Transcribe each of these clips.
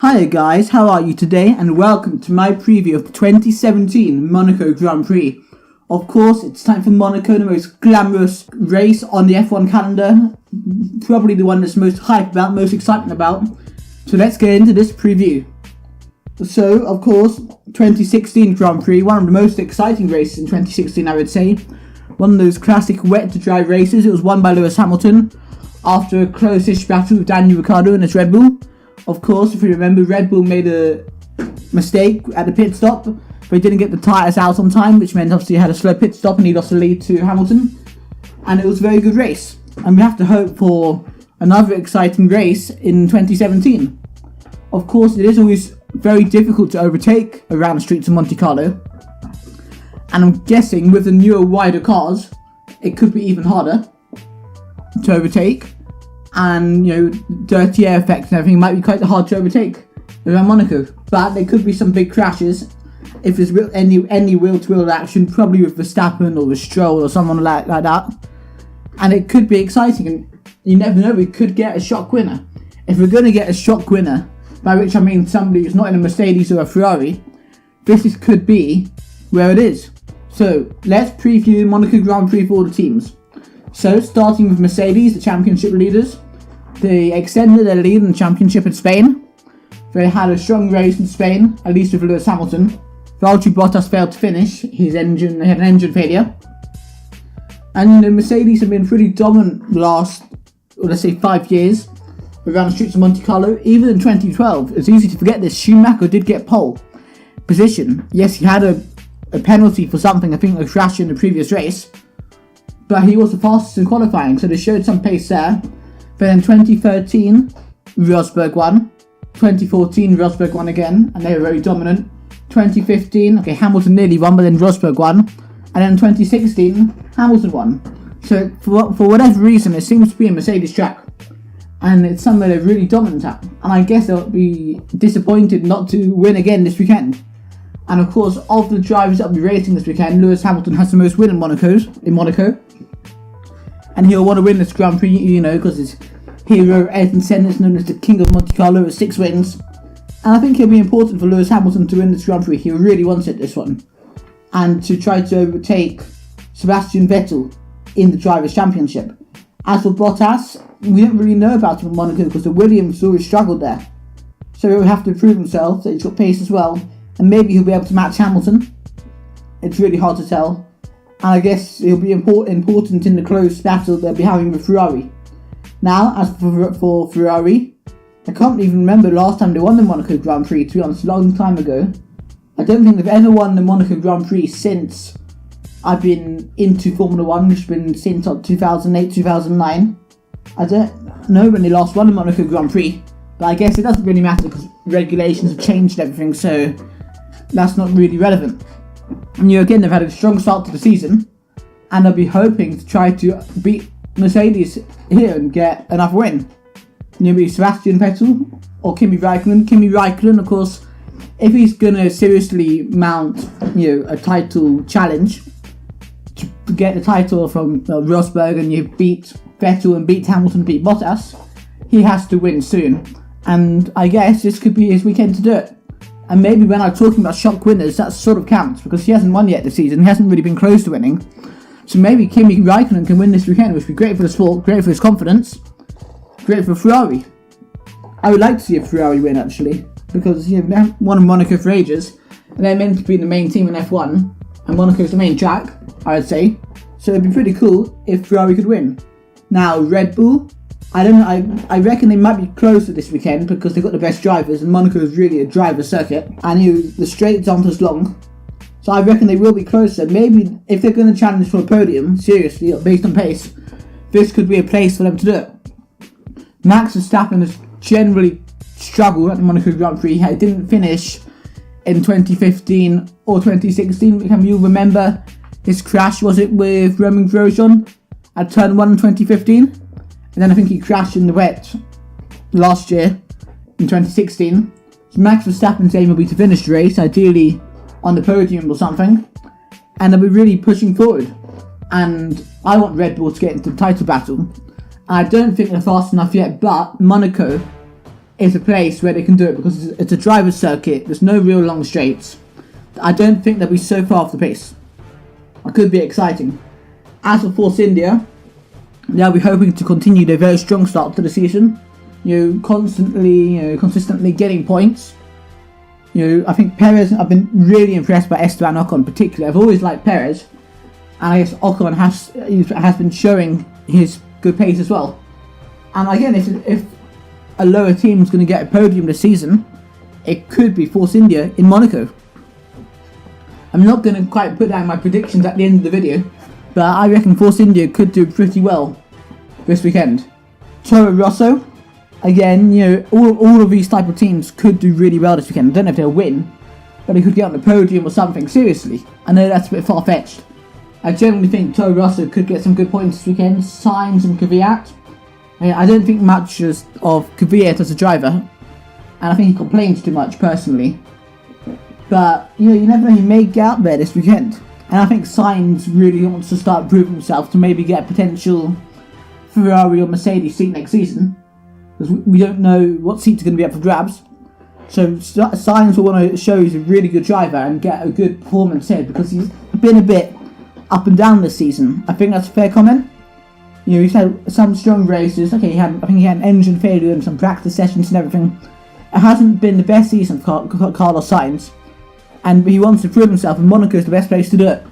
Hi guys, how are you today? And welcome to my preview of the 2017 Monaco Grand Prix. Of course, it's time for Monaco, the most glamorous race on the F1 calendar. Probably the one that's most hype about, most excitement about. So let's get into this preview. So, of course, 2016 Grand Prix, one of the most exciting races in 2016, I would say. One of those classic wet to dry races. It was won by Lewis Hamilton after a close-ish battle with Daniel Ricciardo and his Red Bull. Of course, if you remember, Red Bull made a mistake at the pit stop, but he didn't get the tyres out on time, which meant obviously he had a slow pit stop and he lost the lead to Hamilton. And it was a very good race. And we have to hope for another exciting race in 2017. Of course, it is always very difficult to overtake around the streets of Monte Carlo. And I'm guessing with the newer, wider cars, it could be even harder to overtake. And, dirty air effects and everything might be quite hard to overtake around Monaco. But there could be some big crashes if there's any wheel-to-wheel action, probably with Verstappen or with Stroll or someone like that. And it could be exciting, and you never know, we could get a shock winner. If we're going to get a shock winner, by which I mean somebody who's not in a Mercedes or a Ferrari, could be where it is. So, let's preview Monaco Grand Prix for all the teams. So, starting with Mercedes, the championship leaders, they extended their lead in the championship in Spain. They had a strong race in Spain, at least with Lewis Hamilton. Valtteri Bottas failed to finish, they had an engine failure. And Mercedes have been pretty dominant the last, let's say, 5 years around the streets of Monte Carlo. Even in 2012, it's easy to forget this, Schumacher did get pole position. Yes, he had a penalty for something, I think a crash in the previous race. But he was the fastest in qualifying, so they showed some pace there. Then in 2013, Rosberg won. 2014, Rosberg won again, and they were very dominant. 2015, Hamilton nearly won, but then Rosberg won. And then in 2016, Hamilton won. So for whatever reason, it seems to be a Mercedes track. And it's somewhere they're really dominant at. And I guess they'll be disappointed not to win again this weekend. And of course, of the drivers that will be racing this weekend, Lewis Hamilton has the most win in Monaco. And he'll want to win this Grand Prix, because his hero Ayrton Senna is known as the King of Monte Carlo with 6 wins. And I think it'll be important for Lewis Hamilton to win this Grand Prix. He really wants it, this one. And to try to overtake Sebastian Vettel in the Drivers' Championship. As for Bottas, we don't really know about him in Monaco because the Williams always struggled there. So he will have to prove himself that he's got pace as well. And maybe he'll be able to match Hamilton. It's really hard to tell. And I guess he'll be important in the close battle they'll be having with Ferrari. Now, as for Ferrari, I can't even remember the last time they won the Monaco Grand Prix, to be honest, a long time ago. I don't think they've ever won the Monaco Grand Prix since I've been into Formula 1, which has been since 2008, 2009. I don't know when they last won the Monaco Grand Prix, but I guess it doesn't really matter because regulations have changed and everything, so that's not really relevant. And again, they've had a strong start to the season, and they'll be hoping to try to beat Mercedes here and get another win. Maybe Sebastian Vettel or Kimi Raikkonen. Kimi Raikkonen, of course, if he's going to seriously mount, a title challenge to get the title from Rosberg, and you beat Vettel and beat Hamilton, beat Bottas, he has to win soon. And I guess this could be his weekend to do it. And maybe when I'm talking about shock winners, that sort of counts, because he hasn't won yet this season. He hasn't really been close to winning. So maybe Kimi Raikkonen can win this weekend, which would be great for the sport, great for his confidence, great for Ferrari. I would like to see a Ferrari win, actually, because they haven't won in Monaco for ages, and they're meant to be the main team in F1, and Monaco's the main track, I would say. So it'd be pretty cool if Ferrari could win. Now, Red Bull, I don't know, I reckon they might be closer this weekend because they've got the best drivers, and Monaco is really a driver circuit, and the straights aren't as long. So I reckon they will be closer. Maybe if they're going to challenge for a podium, seriously, based on pace, this could be a place for them to do it. Max Verstappen has generally struggled at the Monaco Grand Prix. He didn't finish in 2015 or 2016. Can you remember his crash? Was it with Romain Grosjean at turn 1 in 2015? And then I think he crashed in the wet last year in 2016. So Max Verstappen's aim will be to finish the race, ideally on the podium or something, and they'll be really pushing forward. And I want Red Bull to get into the title battle. I don't think they're fast enough yet, but Monaco is a place where they can do it because it's a driver's circuit. There's no real long straights. I don't think they'll be so far off the pace. It could be exciting. As for Force India, they'll be hoping to continue their very strong start to the season. Consistently getting points. I think Perez, I've been really impressed by Esteban Ocon particularly. I've always liked Perez, and I guess Ocon has been showing his good pace as well. And again, if a lower team is going to get a podium this season, it could be Force India in Monaco. I'm not going to quite put down my predictions at the end of the video, but I reckon Force India could do pretty well this weekend. Toro Rosso, again, all of these type of teams could do really well this weekend. I don't know if they'll win, but they could get on the podium or something. Seriously, I know that's a bit far-fetched. I generally think Toro Rosso could get some good points this weekend. Sainz and Kvyat. I don't think much of Kvyat as a driver, and I think he complains too much personally. But you never know, he may get out there this weekend. And I think Sainz really wants to start proving himself to maybe get a potential Ferrari or Mercedes seat next season, because we don't know what seats are going to be up for grabs. So Sainz will want to show he's a really good driver and get a good performance here, because he's been a bit up and down this season. I think that's a fair comment. He's had some strong races. Okay, I think he had an engine failure and some practice sessions and everything. It hasn't been the best season for Carlos Sainz, and he wants to prove himself, and Monaco is the best place to do it.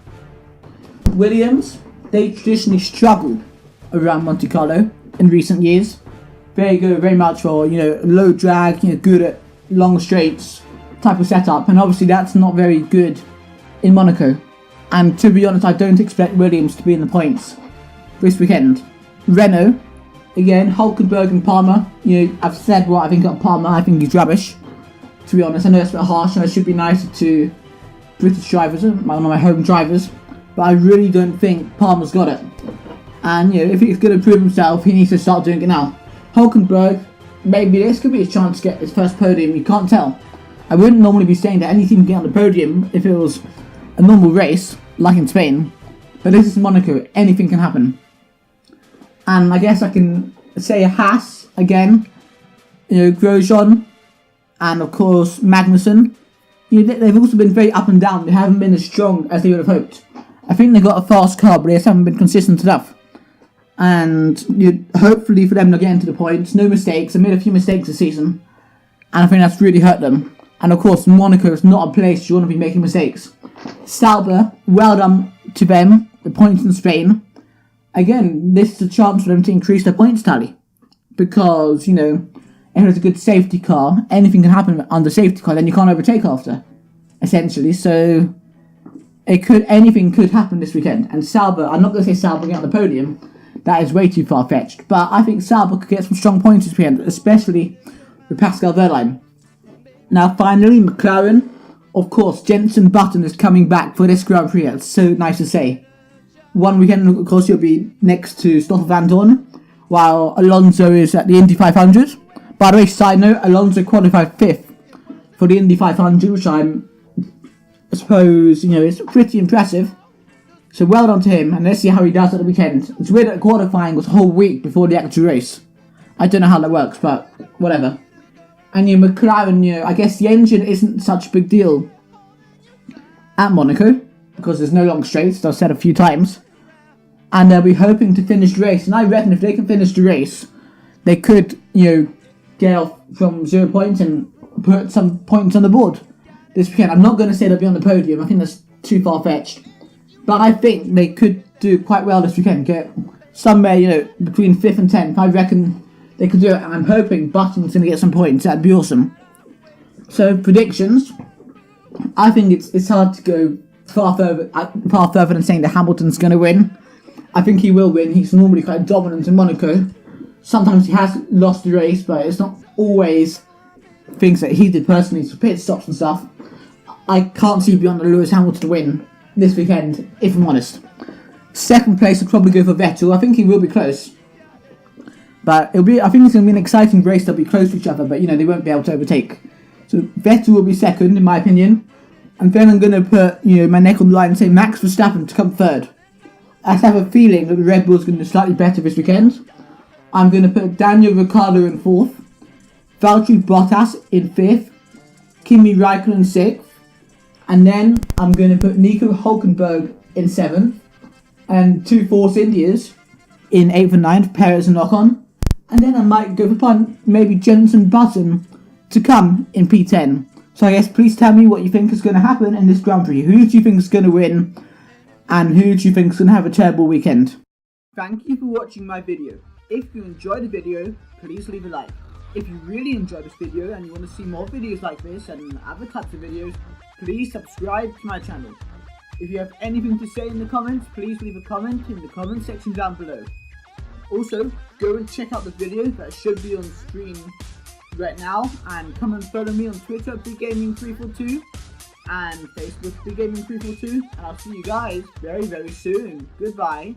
Williams, they traditionally struggled around Monte Carlo in recent years. Very good, very much for low drag, good at long straights type of setup, and obviously that's not very good in Monaco. And to be honest, I don't expect Williams to be in the points this weekend. Renault, again, Hülkenberg and Palmer. I've said what I think of Palmer. I think he's rubbish, to be honest. I know it's a bit harsh, and I should be nicer to British drivers, one of my home drivers, but I really don't think Palmer's got it. And if he's going to prove himself, he needs to start doing it now. Hülkenberg, maybe this could be his chance to get his first podium. You can't tell. I wouldn't normally be saying that any team can get on the podium if it was a normal race, like in Spain, but this is Monaco. Anything can happen. And I guess I can say Haas again. Grosjean, and of course Magnussen. They've also been very up and down. They haven't been as strong as they would have hoped. I think they got a fast car, but they just haven't been consistent enough. And hopefully for them to get into the points, no mistakes. They made a few mistakes this season, and I think that's really hurt them. And of course, Monaco is not a place you want to be making mistakes. Sauber, well done to them. The points in Spain. Again, this is a chance for them to increase their points tally, because if it's a good safety car, anything can happen on the safety car. Then you can't overtake after, essentially. So anything could happen this weekend. And Sauber, I'm not going to say Sauber get on the podium. That is way too far-fetched. But I think Sauber could get some strong points this weekend, especially with Pascal Wehrlein. Now, finally, McLaren. Of course, Jenson Button is coming back for this Grand Prix. It's so nice to say. One weekend, of course, he'll be next to Stoffel Van Dorn, while Alonso is at the Indy 500. By the way, side note, Alonso qualified 5th for the Indy 500, which I suppose, is pretty impressive. So well done to him, and let's see how he does at the weekend. It's weird that qualifying was a whole week before the actual race. I don't know how that works, but whatever. And McLaren, I guess the engine isn't such a big deal at Monaco, because there's no long straights, as I've said a few times. And they'll be hoping to finish the race. And I reckon if they can finish the race, they could, get off from 0 points and put some points on the board this weekend. I'm not going to say they'll be on the podium. I think that's too far-fetched. But I think they could do quite well this weekend. Get somewhere, between 5th and 10th. I reckon they could do it. And I'm hoping Button's going to get some points. That'd be awesome. So, predictions. I think it's hard to go far further than saying that Hamilton's going to win. I think he will win. He's normally quite dominant in Monaco. Sometimes he has lost the race, but it's not always things that he did personally, so pit stops and stuff. I can't see beyond Lewis Hamilton to win this weekend, if I'm honest. Second place, I'd probably go for Vettel. I think he will be close. But I think it's going to be an exciting race. They'll be close to each other, but they won't be able to overtake. So Vettel will be second, in my opinion. And then I'm going to put, my neck on the line and say Max Verstappen to come third. I have a feeling that the Red Bull's going to do slightly better this weekend. I'm going to put Daniel Ricciardo in fourth. Valtteri Bottas in 5th, Kimi Raikkonen 6th, and then I'm going to put Nico Hulkenberg in 7th, and 2 Force Indias in 8th and 9th, Perez and Ocon, and then I might go for maybe Jenson Button to come in P10. So I guess please tell me what you think is going to happen in this Grand Prix. Who do you think is going to win, and who do you think is going to have a terrible weekend? Thank you for watching my video. If you enjoyed the video, please leave a like. If you really enjoyed this video and you want to see more videos like this and other types of videos, please subscribe to my channel. If you have anything to say in the comments, please leave a comment in the comment section down below. Also, go and check out the video that should be on screen right now, and come and follow me on Twitter, BigGaming342, and Facebook, BigGaming342, and I'll see you guys very, very soon. Goodbye.